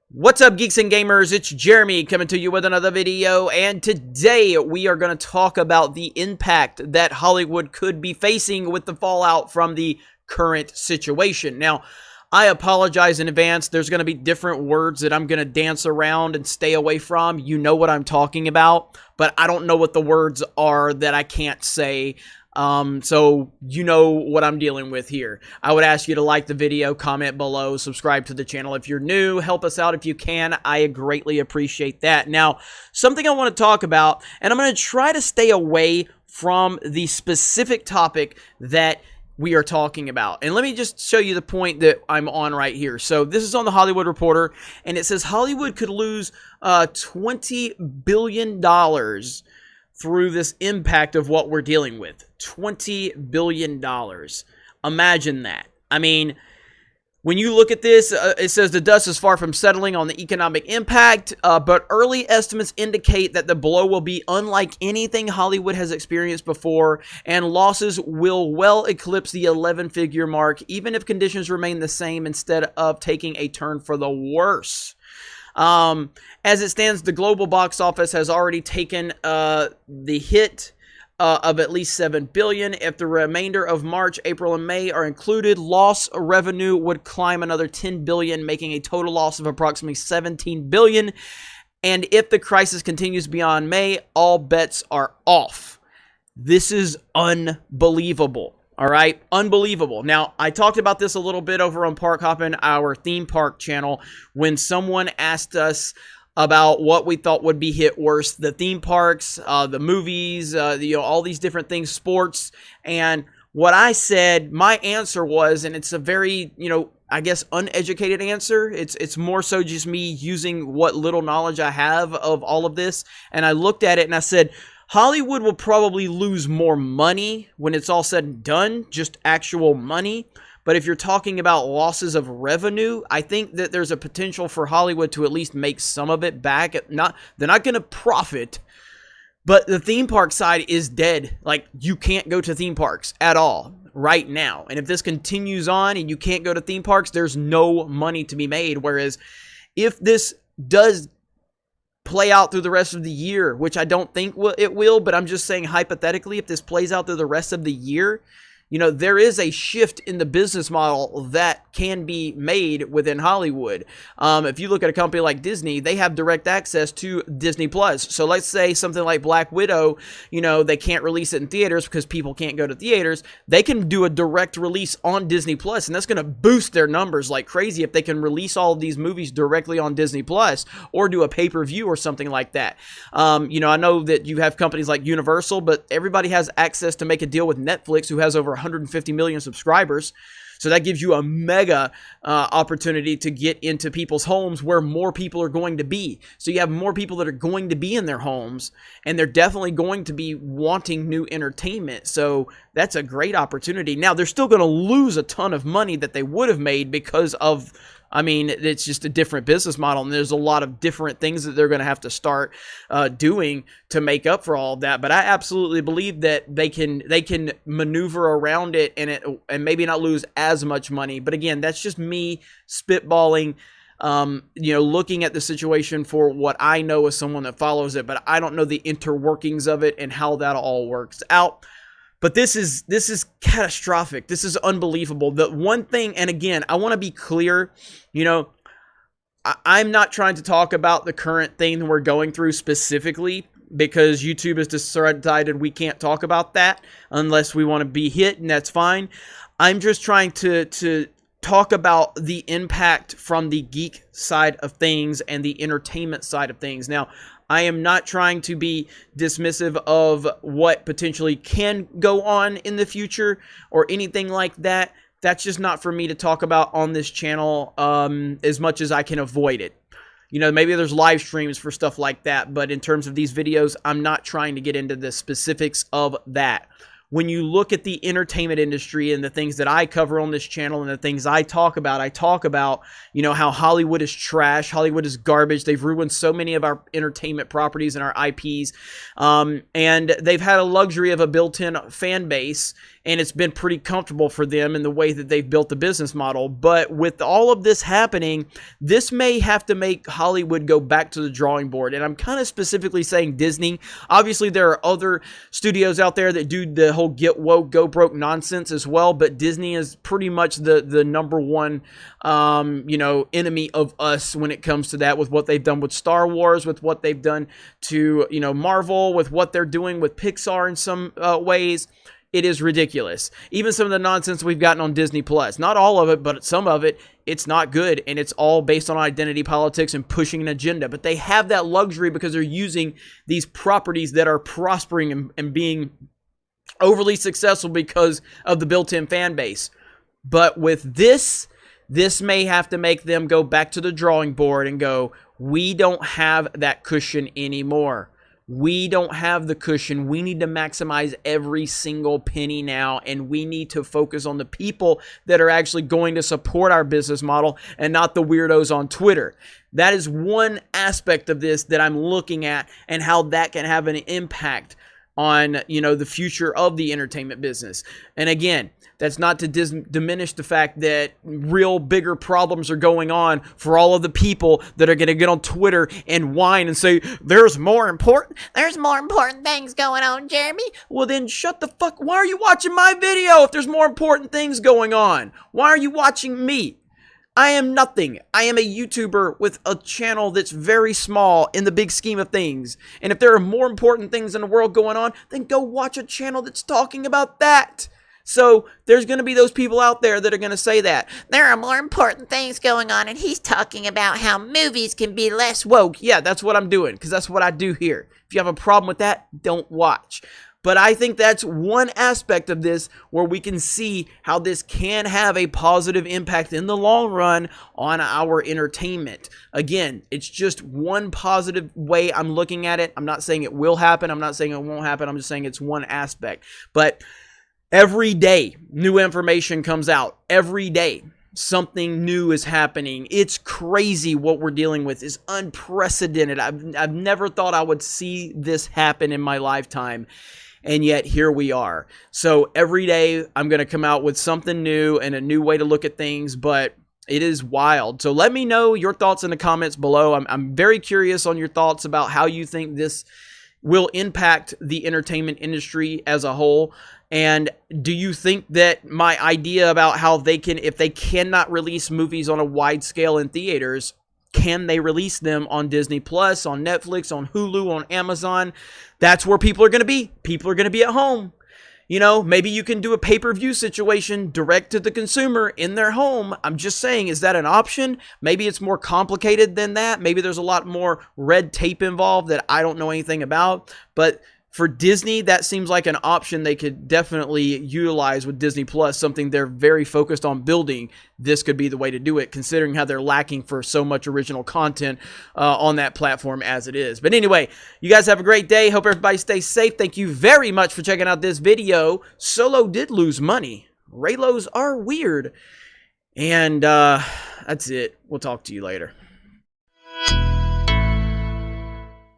What's up, geeks and gamers? It's Jeremy coming to you with another video, and today we are going to talk about the impact that Hollywood could be facing with the fallout from the current situation. Now, I apologize in advance. There's going to be different words that I'm going to dance around and stay away from. You know what I'm talking about, but I don't know what the words are that I can't say. So you know what I'm dealing with here. I would ask you to like the video, comment below, subscribe to the channel if you're new, help us out if you can. I greatly appreciate that. Now, something I want to talk about, and I'm going to try to stay away from the specific topic that we are talking about. And let me just show you the point that I'm on right here. So this is on the Hollywood Reporter, and it says Hollywood could lose $20 billion through this impact of what we're dealing with. $20 billion. Imagine that. I mean, when you look at this, it says the dust is far from settling on the economic impact, but early estimates indicate that the blow will be unlike anything Hollywood has experienced before, and losses will well eclipse the 11-figure mark, even if conditions remain the same instead of taking a turn for the worse. As it stands, the global box office has already taken the hit of at least $7 billion. If the remainder of March, April, and May are included, loss revenue would climb another $10 billion, making a total loss of approximately $17 billion. And if the crisis continues beyond May, all bets are off. This is unbelievable. All right, unbelievable. Now, I talked about this a little bit over on Park Hoppin', our theme park channel, when someone asked us about what we thought would be hit worse: the theme parks, the movies, all these different things, sports. And what I said, my answer was, and it's a very, I guess, uneducated answer. It's more so just me using what little knowledge I have of all of this. And I looked at it and I said, Hollywood will probably lose more money when it's all said and done, just actual money. But if you're talking about losses of revenue, I think that there's a potential for Hollywood to at least make some of it back. They're not going to profit, but the theme park side is dead. Like, you can't go to theme parks at all right now. And if this continues on and you can't go to theme parks, there's no money to be made. Whereas if this does play out through the rest of the year, which I don't think it will, but I'm just saying hypothetically, if this plays out through the rest of the year, there is a shift in the business model that can be made within Hollywood. If you look at a company like Disney, they have direct access to Disney Plus. So let's say something like Black Widow, they can't release it in theaters because people can't go to theaters. They can do a direct release on Disney Plus, and that's going to boost their numbers like crazy if they can release all of these movies directly on Disney Plus or do a pay-per-view or something like that. I know that you have companies like Universal, but everybody has access to make a deal with Netflix, who has over 150 million subscribers. So that gives you a mega opportunity to get into people's homes where more people are going to be. So you have more people that are going to be in their homes, and they're definitely going to be wanting new entertainment. So that's a great opportunity. Now, they're still going to lose a ton of money that they would have made because of, it's just a different business model, and there's a lot of different things that they're going to have to start doing to make up for all of that. But I absolutely believe that they can maneuver around it and maybe not lose as much money. But again, that's just me spitballing, looking at the situation for what I know as someone that follows it, but I don't know the interworkings of it and how that all works out. But this is catastrophic. This is unbelievable. The one thing, and again, I want to be clear, I'm not trying to talk about the current thing that we're going through specifically, because YouTube has decided we can't talk about that unless we want to be hit, and that's fine. I'm just trying to talk about the impact from the geek side of things and the entertainment side of things. Now, I am not trying to be dismissive of what potentially can go on in the future or anything like that. That's just not for me to talk about on this channel as much as I can avoid it. Maybe there's live streams for stuff like that, but in terms of these videos, I'm not trying to get into the specifics of that. When you look at the entertainment industry and the things that I cover on this channel and the things I talk about, how Hollywood is trash, Hollywood is garbage. They've ruined so many of our entertainment properties and our IPs, and they've had a luxury of a built-in fan base and it's been pretty comfortable for them in the way that they've built the business model. But with all of this happening, this may have to make Hollywood go back to the drawing board. And I'm kind of specifically saying Disney. Obviously, there are other studios out there that do the whole get woke, go broke nonsense as well, but Disney is pretty much the number one enemy of us when it comes to that, with what they've done with Star Wars, with what they've done to, Marvel, with what they're doing with Pixar in some ways. It is ridiculous. Even some of the nonsense we've gotten on Disney Plus. Not all of it, but some of it, it's not good. And it's all based on identity politics and pushing an agenda. But they have that luxury because they're using these properties that are prospering and being overly successful because of the built-in fan base. But with this may have to make them go back to the drawing board and go, we don't have that cushion anymore. We don't have the cushion. We need to maximize every single penny now, and we need to focus on the people that are actually going to support our business model and not the weirdos on Twitter. That is one aspect of this that I'm looking at, and how that can have an impact on, the future of the entertainment business. And again, that's not to diminish the fact that real bigger problems are going on for all of the people that are going to get on Twitter and whine and say, there's more important things going on, Jeremy. Well, then shut the fuck. Why are you watching my video if there's more important things going on? Why are you watching me? I am nothing. I am a YouTuber with a channel that's very small in the big scheme of things. And if there are more important things in the world going on, then go watch a channel that's talking about that. So there's going to be those people out there that are going to say that there are more important things going on, and he's talking about how movies can be less woke. Yeah, that's what I'm doing, because that's what I do here. If you have a problem with that, don't watch. But I think that's one aspect of this where we can see how this can have a positive impact in the long run on our entertainment. Again, it's just one positive way I'm looking at it. I'm not saying it will happen. I'm not saying it won't happen. I'm just saying it's one aspect. But every day, new information comes out. Every day, something new is happening. It's crazy what we're dealing with. It's unprecedented. I've never thought I would see this happen in my lifetime. And yet here we are. So every day I'm going to come out with something new and a new way to look at things, but it is wild. So let me know your thoughts in the comments below. I'm very curious on your thoughts about how you think this will impact the entertainment industry as a whole. And do you think that my idea about how they can, if they cannot release movies on a wide scale in theaters, can they release them on Disney Plus, on Netflix, on Hulu, on Amazon? That's where people are going to be. People are going to be at home. Maybe you can do a pay-per-view situation direct to the consumer in their home. I'm just saying, is that an option? Maybe it's more complicated than that. Maybe there's a lot more red tape involved that I don't know anything about. But for Disney, that seems like an option they could definitely utilize with Disney Plus, something they're very focused on building. This could be the way to do it, considering how they're lacking for so much original content on that platform as it is. But anyway, you guys have a great day. Hope everybody stays safe. Thank you very much for checking out this video. Solo did lose money. Raylos are weird. And that's it. We'll talk to you later.